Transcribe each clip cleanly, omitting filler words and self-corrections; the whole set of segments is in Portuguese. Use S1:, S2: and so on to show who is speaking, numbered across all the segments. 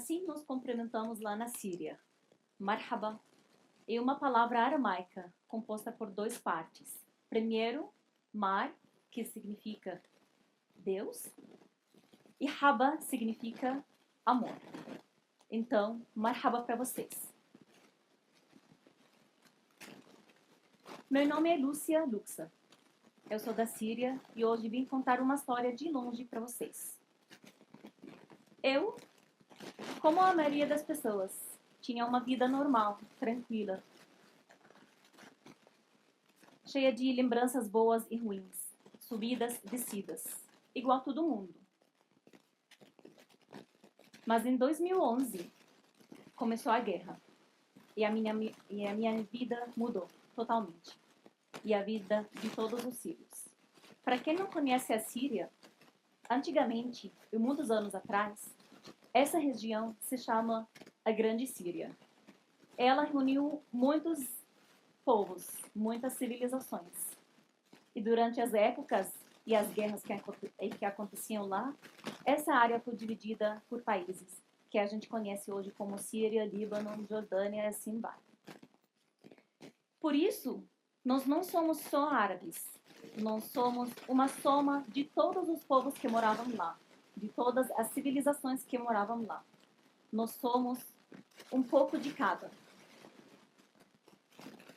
S1: Assim nos cumprimentamos lá na Síria. Marhaba é uma palavra aramaica composta por duas partes. Primeiro, mar, que significa Deus, e haba significa amor. Então, marhaba para vocês. Meu nome é Lúcia Luxa. Eu sou da Síria e hoje vim contar uma história de longe para vocês. Eu, como a maioria das pessoas, tinha uma vida normal, tranquila, cheia de lembranças boas e ruins, subidas e descidas, igual todo mundo. Mas em 2011 começou a guerra e a minha vida mudou totalmente, e a vida de todos os sírios. Para quem não conhece a Síria, antigamente, e muitos anos atrás, essa região se chama a Grande Síria. Ela reuniu muitos povos, muitas civilizações. E durante as épocas e as guerras que aconteciam lá, essa área foi dividida por países que a gente conhece hoje como Síria, Líbano, Jordânia e assim vai. Por isso, nós não somos só árabes. Nós somos uma soma de todos os povos que moravam lá, de todas as civilizações que moravam lá. Nós somos um pouco de cada.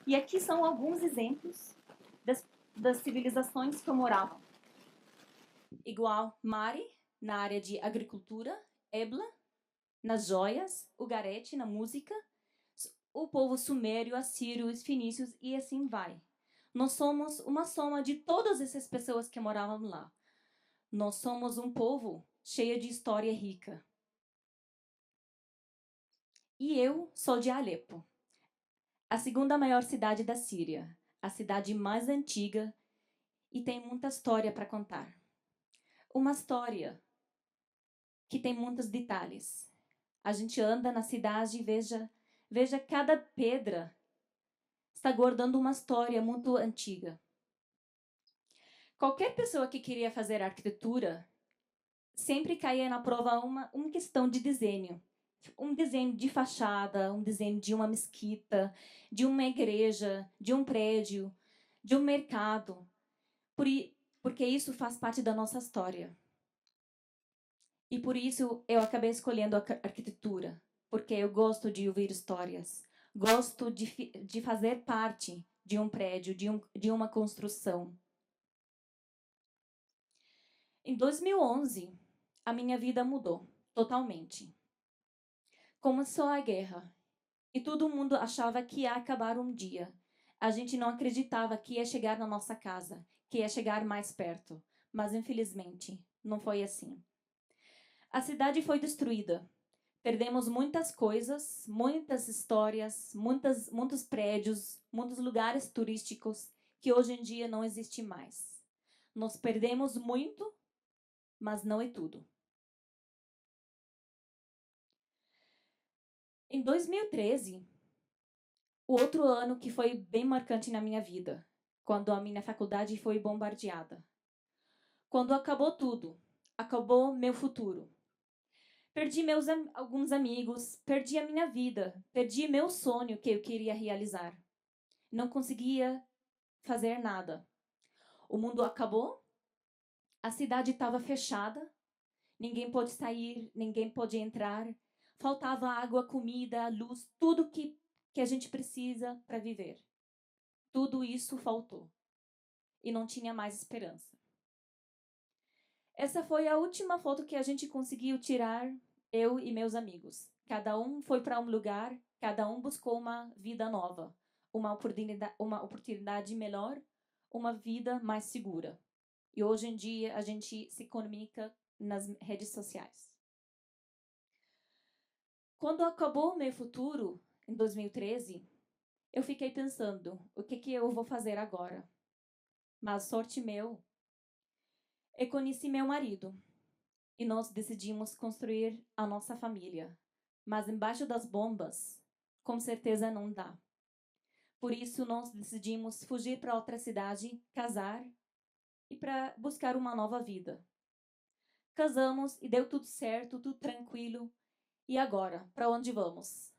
S1: E aqui são alguns exemplos das civilizações que moravam. Igual Mari, na área de agricultura, Ebla, nas joias, Ugarete, na música, o povo sumério, assírio, os fenícios e assim vai. Nós somos uma soma de todas essas pessoas que moravam lá. Nós somos um povo cheio de história rica. E eu sou de Alepo, a segunda maior cidade da Síria, a cidade mais antiga e tem muita história para contar. Uma história que tem muitos detalhes. A gente anda na cidade e veja cada pedra está guardando uma história muito antiga. Qualquer pessoa que queria fazer arquitetura sempre caía na prova uma questão de desenho. Um desenho de fachada, um desenho de uma mesquita, de uma igreja, de um prédio, de um mercado. Porque isso faz parte da nossa história. E por isso eu acabei escolhendo a arquitetura, porque eu gosto de ouvir histórias. Gosto de fazer parte de um prédio, de uma construção. Em 2011, a minha vida mudou totalmente. Começou a guerra e todo mundo achava que ia acabar um dia. A gente não acreditava que ia chegar na nossa casa, que ia chegar mais perto. Mas, infelizmente, não foi assim. A cidade foi destruída. Perdemos muitas coisas, muitas histórias, muitos prédios, muitos lugares turísticos que hoje em dia não existem mais. Nós perdemos muito, mas não é tudo. Em 2013, o outro ano que foi bem marcante na minha vida, quando a minha faculdade foi bombardeada. Quando acabou tudo, acabou meu futuro. Perdi alguns amigos, perdi a minha vida, perdi meu sonho que eu queria realizar. Não conseguia fazer nada. O mundo acabou, a cidade estava fechada, ninguém pôde sair, ninguém pôde entrar, faltava água, comida, luz, tudo que a gente precisa para viver. Tudo isso faltou e não tinha mais esperança. Essa foi a última foto que a gente conseguiu tirar, eu e meus amigos. Cada um foi para um lugar, cada um buscou uma vida nova, uma oportunidade melhor, uma vida mais segura. E hoje em dia a gente se comunica nas redes sociais. Quando acabou o meu futuro, em 2013, eu fiquei pensando, o que eu vou fazer agora? Mas sorte meu, eu conheci meu marido e nós decidimos construir a nossa família. Mas embaixo das bombas, com certeza não dá. Por isso nós decidimos fugir para outra cidade, casar e para buscar uma nova vida. Casamos e deu tudo certo, tudo tranquilo. E agora, para onde vamos?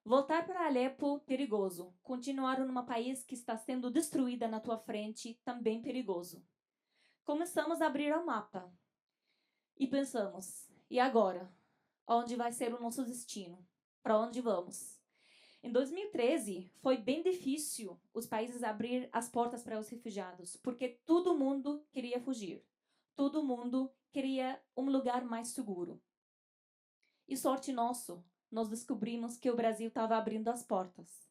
S1: Voltar para Alepo, perigoso. Continuar num país que está sendo destruída na tua frente, também perigoso. Começamos a abrir o mapa e pensamos, e agora? Onde vai ser o nosso destino? Para onde vamos? Em 2013, foi bem difícil os países abrir as portas para os refugiados, porque todo mundo queria fugir. Todo mundo queria um lugar mais seguro. E sorte nosso, nós descobrimos que o Brasil estava abrindo as portas.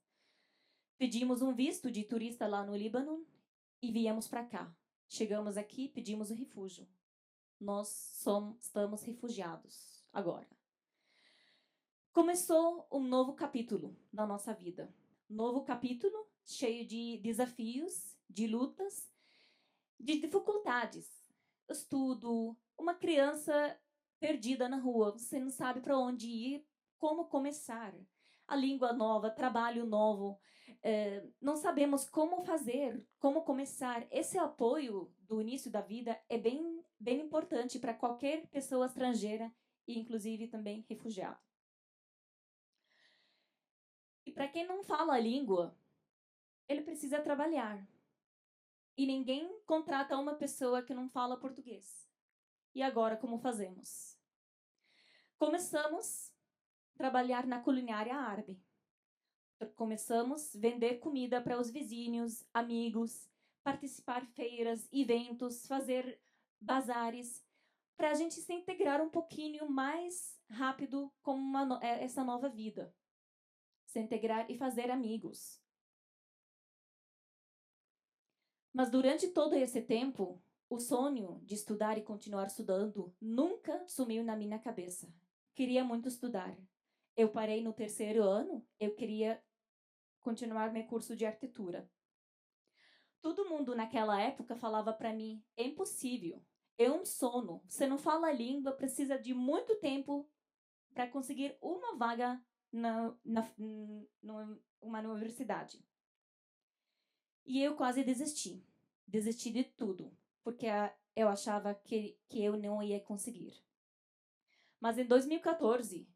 S1: Pedimos um visto de turista lá no Líbano e viemos para cá. Chegamos aqui, pedimos o refúgio. Estamos refugiados agora. Começou um novo capítulo na nossa vida. Novo capítulo cheio de desafios, de lutas, de dificuldades. Estudo, uma criança perdida na rua, você não sabe para onde ir, como começar. A língua nova, trabalho novo, não sabemos como fazer, como começar. Esse apoio do início da vida é bem, bem importante para qualquer pessoa estrangeira e, inclusive, também refugiado. E para quem não fala a língua, ele precisa trabalhar. E ninguém contrata uma pessoa que não fala português. E agora, como fazemos? Começamos a trabalhar na culinária árabe. Começamos a vender comida para os vizinhos, amigos, participar de feiras, eventos, fazer bazares, para a gente se integrar um pouquinho mais rápido com essa nova vida. Se integrar e fazer amigos. Mas durante todo esse tempo, o sonho de estudar e continuar estudando nunca sumiu na minha cabeça. Queria muito estudar. Eu parei no 3º ano, eu queria continuar meu curso de arquitetura. Todo mundo naquela época falava para mim, é impossível, é um sono. Você não fala a língua, precisa de muito tempo para conseguir uma vaga numa universidade. E eu quase desisti. Desisti de tudo, porque eu achava que eu não ia conseguir. Mas em 2014,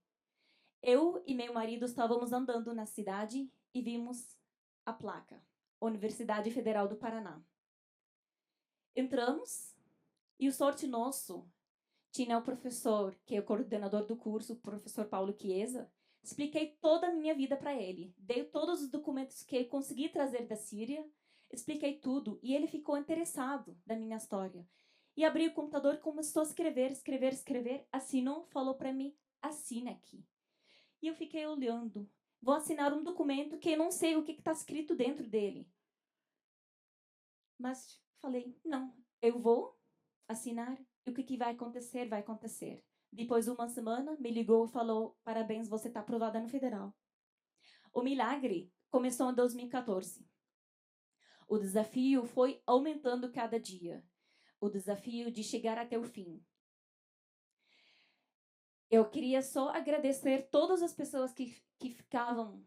S1: eu e meu marido estávamos andando na cidade e vimos a placa, Universidade Federal do Paraná. Entramos e o sorte nosso tinha o professor, que é o coordenador do curso, o professor Paulo Chiesa. Expliquei toda a minha vida para ele. Dei todos os documentos que eu consegui trazer da Síria. Expliquei tudo. E ele ficou interessado na minha história. E abriu o computador e começou a escrever. Assinou, falou para mim, assina aqui. E eu fiquei olhando. Vou assinar um documento que eu não sei o que está escrito dentro dele. Mas falei, não, eu vou assinar. E o que vai acontecer, vai acontecer. Depois de uma semana, me ligou e falou, parabéns, você está aprovada no federal. O milagre começou em 2014. O desafio foi aumentando cada dia. O desafio de chegar até o fim. Eu queria só agradecer todas as pessoas que ficavam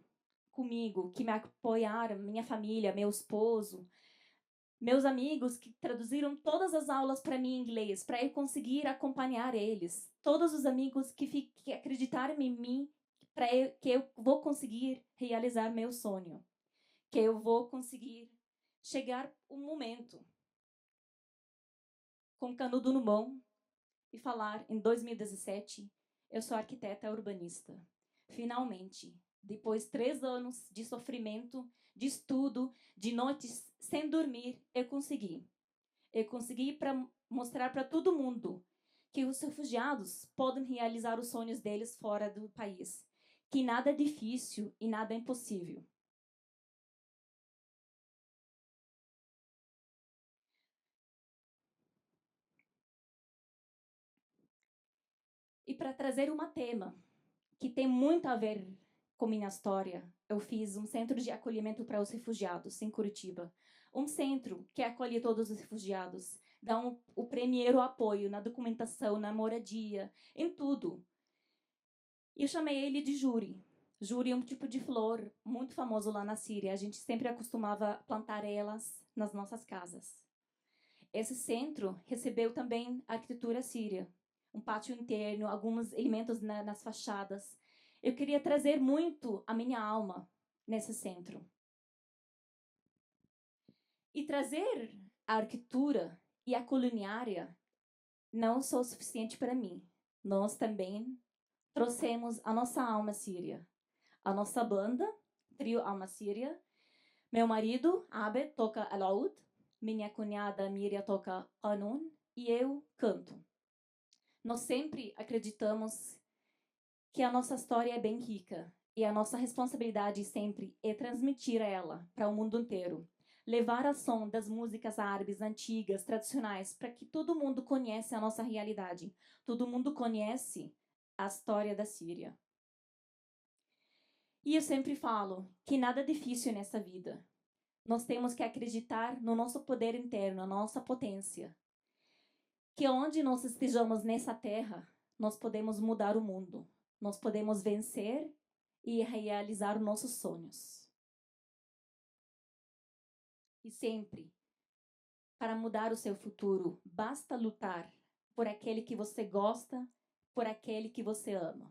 S1: comigo, que me apoiaram, minha família, meu esposo, meus amigos que traduziram todas as aulas para mim em inglês, para eu conseguir acompanhar eles. Todos os amigos que acreditaram em mim, que eu vou conseguir realizar meu sonho. Que eu vou conseguir chegar um momento com canudo no mão e falar em 2017, eu sou arquiteta urbanista. Finalmente, depois de 3 anos de sofrimento, de estudo, de noites sem dormir, eu consegui. Eu consegui mostrar para todo mundo que os refugiados podem realizar os sonhos deles fora do país, que nada é difícil e nada é impossível. E para trazer um tema que tem muito a ver com minha história, eu fiz um centro de acolhimento para os refugiados em Curitiba. Um centro que acolhe todos os refugiados, dá o primeiro apoio na documentação, na moradia, em tudo. E eu chamei ele de Juri. Juri é um tipo de flor muito famoso lá na Síria. A gente sempre acostumava plantar elas nas nossas casas. Esse centro recebeu também a arquitetura síria. um pátio interno, alguns elementos nas fachadas. Eu queria trazer muito a minha alma nesse centro. E trazer a arquitetura e a culinária não são suficiente para mim. Nós também trouxemos a nossa alma síria. A nossa banda, Trio Alma Síria. Meu marido, Abed, toca alaud. Minha cunhada, Miriam, toca qanun. E eu canto. Nós sempre acreditamos que a nossa história é bem rica. E a nossa responsabilidade sempre é transmitir ela para o mundo inteiro. Levar a som das músicas árabes antigas, tradicionais, para que todo mundo conheça a nossa realidade. Todo mundo conhece a história da Síria. E eu sempre falo que nada é difícil nessa vida. Nós temos que acreditar no nosso poder interno, na nossa potência. Que onde nós estejamos nessa terra, nós podemos mudar o mundo. Nós podemos vencer e realizar nossos sonhos. E sempre, para mudar o seu futuro, basta lutar por aquele que você gosta, por aquele que você ama.